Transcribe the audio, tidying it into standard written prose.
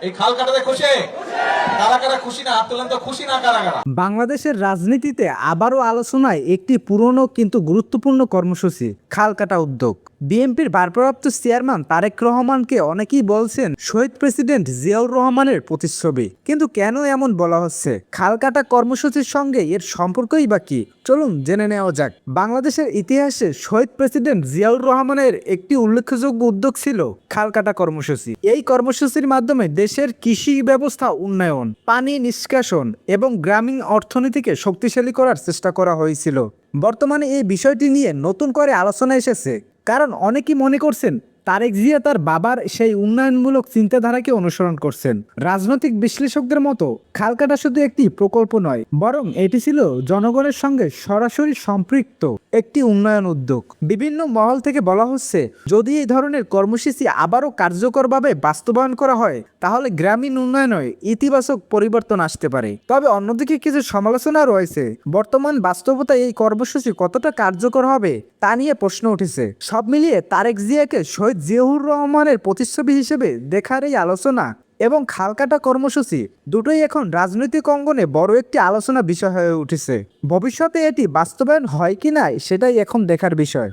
এই খাল কাটাতে খুশি? কারা কারা খুশি না? হাত তুলেন তো, খুশি না কারা কারা? বাংলাদেশের রাজনীতিতে আবারও আলোচনায় একটি পুরনো কিন্তু গুরুত্বপূর্ণ কর্মসূচি খাল কাটা উদ্যোগ। বিএনপির ভারপ্রাপ্ত চেয়ারম্যান তারেক রহমানকে অনেকেই বলছেন শহীদ প্রেসিডেন্ট জিয়াউর রহমানের প্রতিচ্ছবি। কিন্তু কেন এমন বলা হচ্ছে? খাল কাটা কর্মসূচির সঙ্গে এর সম্পর্কই বা কি? চলুন জেনে নেওয়া যাক। বাংলাদেশের ইতিহাসে শহীদ প্রেসিডেন্ট জিয়াউর রহমানের একটি উল্লেখযোগ্য উদ্যোগ ছিল খাল কাটা কর্মসূচি। এই কর্মসূচির মাধ্যমে দেশের কৃষি ব্যবস্থা উন্নয়ন, পানি নিষ্কাশন এবং গ্রামীণ অর্থনীতিকে শক্তিশালী করার চেষ্টা করা হয়েছিল। বর্তমানে এই বিষয়টি নিয়ে নতুন করে আলোচনা এসেছে, কারণ অনেকেই মনে করছেন তারেক জিয়া তার বাবার সেই উন্নয়নমূলক চিন্তাধারাকে অনুসরণ করছেন। রাজনৈতিক বিশ্লেষকদের মতো খাল কাটা শুধু একটি প্রকল্প নয়, বরং এটি ছিল জনগণের সঙ্গে সরাসরি সম্পৃক্ত একটি উন্নয়ন উদ্যোগ। বিভিন্ন মহল থেকে বলা হচ্ছে, যদি এই ধরনের কর্মসূচি আবারও কার্যকরভাবে বাস্তবায়ন করা হয়, তাহলে গ্রামীণ উন্নয়নে ইতিবাচক পরিবর্তন আসতে পারে। তবে অন্যদিকে কিছু সমালোচনা রয়েছে। বর্তমান বাস্তবতায় এই কর্মসূচি কতটা কার্যকর হবে তা নিয়ে প্রশ্ন উঠেছে। সব মিলিয়ে তারেক জিয়াকে শহীদ জিয়াউর রহমানের প্রতিচ্ছবি হিসেবে দেখার এই আলোচনা এবং খাল কাটা কর্মসূচি দুটোই এখন রাজনৈতিক অঙ্গনে বড় একটি আলোচনা বিষয় হয়ে উঠেছে। ভবিষ্যতে এটি বাস্তবায়ন হয় কিনা সেটাই এখন দেখার বিষয়।